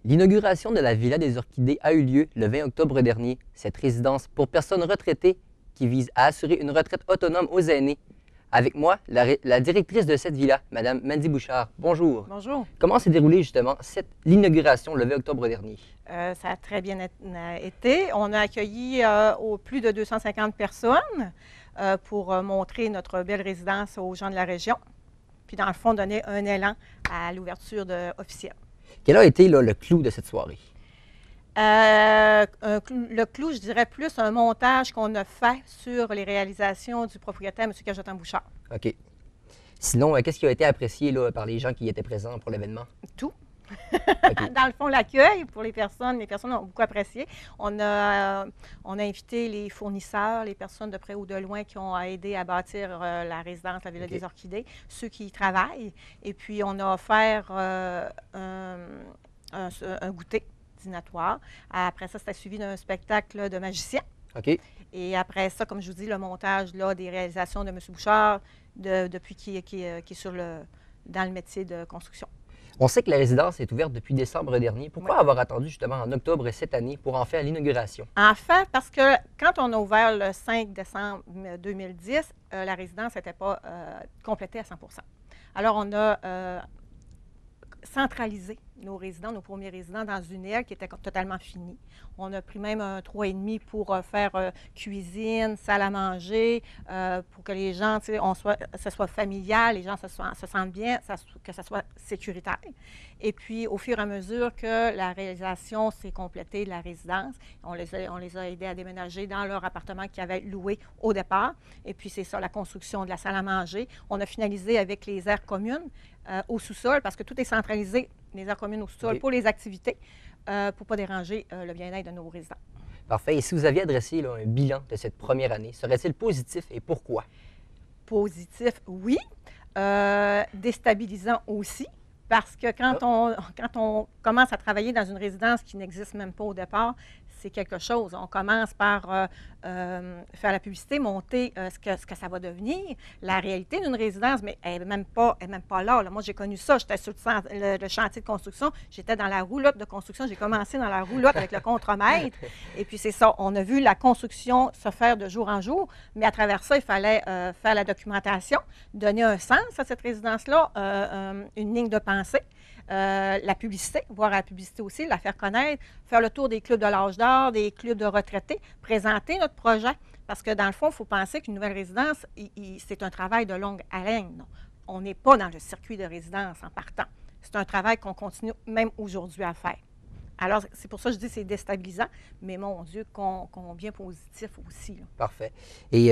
L'inauguration de la Villa des Orchidées a eu lieu le 20 octobre dernier. Cette résidence pour personnes retraitées qui vise à assurer une retraite autonome aux aînés. Avec moi, la directrice de cette villa, Mme Mandy Bouchard. Bonjour. Bonjour. Comment s'est déroulée justement l'inauguration le 20 octobre dernier? Ça a très bien été. On a accueilli au plus de 250 personnes pour montrer notre belle résidence aux gens de la région. Puis, dans le fond, donner un élan à l'ouverture officielle. Quel a été là, le clou de cette soirée? Le clou, je dirais plus un montage qu'on a fait sur les réalisations du propriétaire, M. Cajetan Bouchard. OK. Sinon, qu'est-ce qui a été apprécié là, par les gens qui étaient présents pour l'événement? Tout. Okay. Dans le fond, l'accueil pour les personnes ont beaucoup apprécié. On a invité les fournisseurs, les personnes de près ou de loin qui ont aidé à bâtir la résidence, la Villa des Orchidées, ceux qui y travaillent. Et puis, on a offert un goûter dînatoire. Après ça, c'était suivi d'un spectacle de magiciens. OK. Et après ça, comme je vous dis, le montage là, des réalisations de M. Bouchard depuis qu'il est dans le métier de construction. On sait que la résidence est ouverte depuis décembre dernier. Pourquoi avoir attendu justement en octobre cette année pour en faire l'inauguration? En fait, parce que quand on a ouvert le 5 décembre 2010, la résidence n'était pas complétée à 100 %. Alors, on a centralisé nos résidents, nos premiers résidents, dans une aile qui était totalement finie. On a pris même un 3,5 pour faire cuisine, salle à manger, pour que les gens, ce soit familial, les gens se sentent bien, que ce soit sécuritaire. Et puis, au fur et à mesure que la réalisation s'est complétée de la résidence, on les a aidés à déménager dans leur appartement qu'ils avaient loué au départ. Et puis, c'est ça, la construction de la salle à manger. On a finalisé avec les aires communes au sous-sol, parce que tout est centralisé, les aires communes au sous-sol, pour les activités, pour ne pas déranger le bien-être de nos résidents. Parfait. Et si vous aviez adressé là, un bilan de cette première année, serait-il positif et pourquoi? Positif, oui. Déstabilisant aussi, parce que quand on commence à travailler dans une résidence qui n'existe même pas au départ, c'est quelque chose. On commence par faire la publicité, monter ce que ça va devenir. La réalité d'une résidence, mais elle n'est même pas là. Moi, j'ai connu ça. J'étais sur le chantier de construction. J'étais dans la roulotte de construction. J'ai commencé dans la roulotte avec le contremaître. Et puis, c'est ça. On a vu la construction se faire de jour en jour. Mais à travers ça, il fallait faire la documentation, donner un sens à cette résidence-là, une ligne de pensée. La publicité, voir la publicité aussi, la faire connaître, faire le tour des clubs de l'âge d'or, des clubs de retraités, présenter notre projet. Parce que dans le fond, il faut penser qu'une nouvelle résidence, c'est un travail de longue haleine. Non. On n'est pas dans le circuit de résidence en partant. C'est un travail qu'on continue même aujourd'hui à faire. Alors, c'est pour ça que je dis que c'est déstabilisant, mais mon Dieu, combien positif aussi. Là. Parfait. Et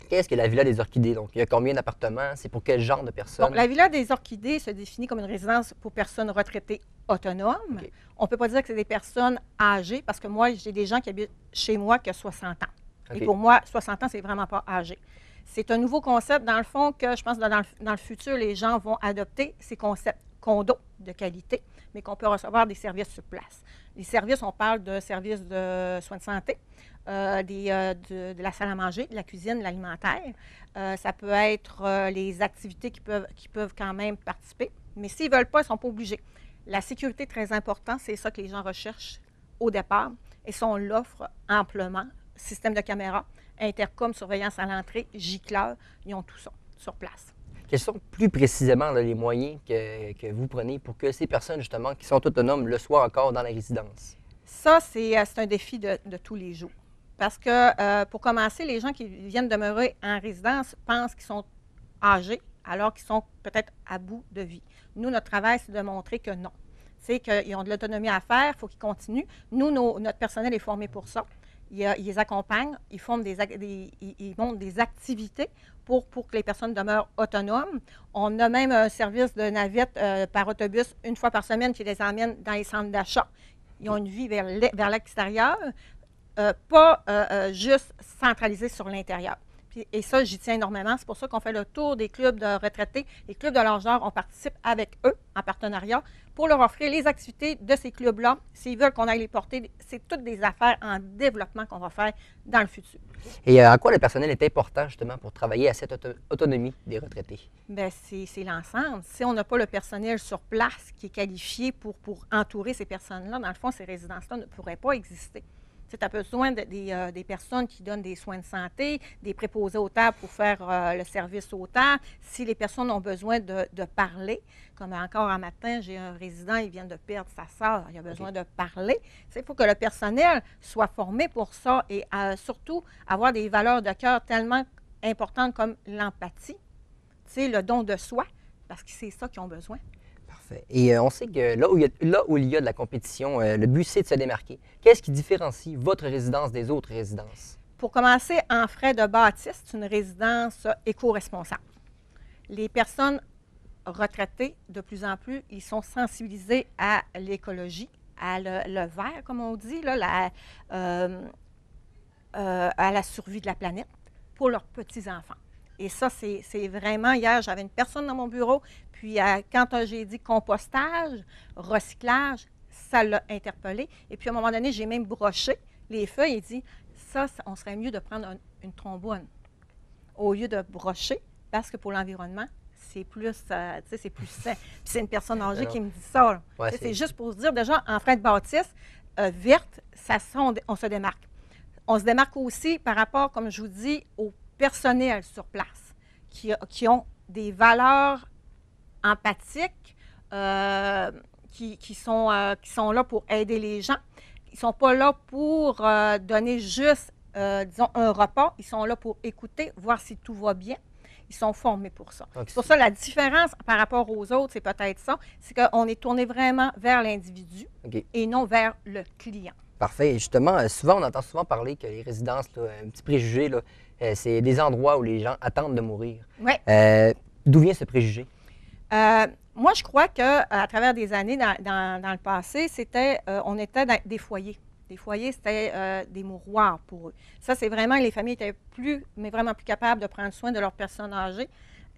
qu'est-ce que la Villa des Orchidées? Donc, il y a combien d'appartements? C'est pour quel genre de personnes? Bon, la Villa des Orchidées se définit comme une résidence pour personnes retraitées autonomes. Okay. On ne peut pas dire que c'est des personnes âgées, parce que moi, j'ai des gens qui habitent chez moi qui ont 60 ans. Okay. Et pour moi, 60 ans, c'est vraiment pas âgé. C'est un nouveau concept, dans le fond, que je pense que dans le futur, les gens vont adopter ces concepts condos de qualité, mais qu'on peut recevoir des services sur place. Les services, on parle de services de soins de santé, de la salle à manger, de la cuisine, de l'alimentaire. Ça peut être les activités qui peuvent quand même participer, mais s'ils ne veulent pas, ils ne sont pas obligés. La sécurité est très importante, c'est ça que les gens recherchent au départ, et ça, on l'offre amplement. Système de caméra, intercom, surveillance à l'entrée, gicleur, ils ont tout ça sur place. Quels sont plus précisément là, les moyens que vous prenez pour que ces personnes, justement, qui sont autonomes, le soient encore dans la résidence? Ça, c'est un défi de tous les jours. Parce que, pour commencer, les gens qui viennent demeurer en résidence pensent qu'ils sont âgés, alors qu'ils sont peut-être à bout de vie. Nous, notre travail, c'est de montrer que non. C'est qu'ils ont de l'autonomie à faire, il faut qu'ils continuent. Nous, notre personnel est formé pour ça. Ils les accompagnent, ils montrent des activités pour que les personnes demeurent autonomes. On a même un service de navette par autobus une fois par semaine qui les emmène dans les centres d'achat. Ils ont une vie vers l'extérieur, pas juste centralisée sur l'intérieur. Puis Et ça, j'y tiens énormément. C'est pour ça qu'on fait le tour des clubs de retraités. Les clubs de leur genre, on participe avec eux en partenariat pour leur offrir les activités de ces clubs-là. S'ils veulent qu'on aille les porter, c'est toutes des affaires en développement qu'on va faire dans le futur. Et en quoi le personnel est important justement pour travailler à cette autonomie des retraités? Bien, c'est l'ensemble. Si on n'a pas le personnel sur place qui est qualifié pour entourer ces personnes-là, dans le fond, ces résidences-là ne pourraient pas exister. Tu as besoin des personnes qui donnent des soins de santé, des préposés aux tables pour faire le service aux tables. Si les personnes ont besoin de parler, comme encore un matin, j'ai un résident, il vient de perdre sa sœur, il a besoin de parler. Il faut que le personnel soit formé pour ça et surtout avoir des valeurs de cœur tellement importantes comme l'empathie, le don de soi, parce que c'est ça qu'ils ont besoin. Parfait. Et on sait que là où il y a de la compétition, le but, c'est de se démarquer. Qu'est-ce qui différencie votre résidence des autres résidences? Pour commencer, en frais de bâtisse, c'est une résidence éco-responsable. Les personnes retraitées, de plus en plus, ils sont sensibilisés à l'écologie, à le vert, comme on dit, là, à la survie de la planète pour leurs petits-enfants. Et ça, c'est vraiment, hier, j'avais une personne dans mon bureau, puis quand j'ai dit compostage, recyclage, ça l'a interpellé. Et puis, à un moment donné, j'ai même broché les feuilles et dit, ça, on serait mieux de prendre une trombone au lieu de brocher, parce que pour l'environnement, c'est plus, c'est plus sain. Puis c'est une personne âgée qui me dit ça. Ouais, c'est juste pour se dire, déjà, en frais de bâtisse, verte, on se démarque. On se démarque aussi par rapport, comme je vous dis, au personnel sur place, qui ont des valeurs empathiques, qui sont là pour aider les gens. Ils ne sont pas là pour donner juste, disons, un repas. Ils sont là pour écouter, voir si tout va bien. Ils sont formés pour ça. C'est pour ça la différence par rapport aux autres, c'est peut-être ça, c'est qu'on est tourné vraiment vers l'individu et non vers le client. Parfait. Et justement, souvent, on entend souvent parler que les résidences, là, un petit préjugé, là, c'est des endroits où les gens attendent de mourir. Ouais. D'où vient ce préjugé? Moi, je crois qu'à travers des années, dans le passé, on était dans des foyers. Des foyers, c'était des mouroirs pour eux. Ça, c'est vraiment, les familles étaient vraiment plus capables de prendre soin de leurs personnes âgées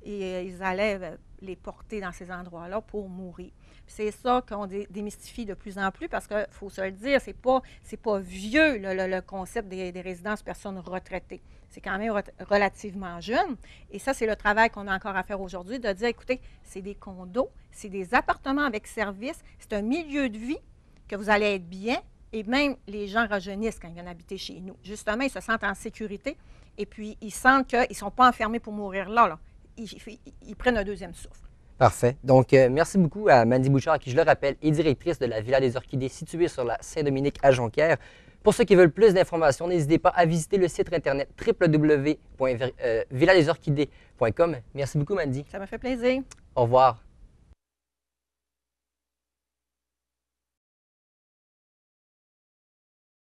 et ils allaient les porter dans ces endroits-là pour mourir. C'est ça qu'on démystifie de plus en plus parce qu'il faut se le dire, c'est pas vieux le concept des résidences personnes retraitées. C'est quand même relativement jeune. Et ça, c'est le travail qu'on a encore à faire aujourd'hui, de dire, écoutez, c'est des condos, c'est des appartements avec service, c'est un milieu de vie que vous allez être bien. Et même les gens rajeunissent quand ils viennent habiter chez nous. Justement, ils se sentent en sécurité et puis ils sentent qu'ils ne sont pas enfermés pour mourir là. Ils prennent un deuxième souffle. Parfait. Donc, merci beaucoup à Mandy Bouchard, qui, je le rappelle, est directrice de la Villa des Orchidées située sur la Saint-Dominique à Jonquière. Pour ceux qui veulent plus d'informations, n'hésitez pas à visiter le site internet www.villadesorchidées.com. Merci beaucoup, Mandy. Ça m'a fait plaisir. Au revoir.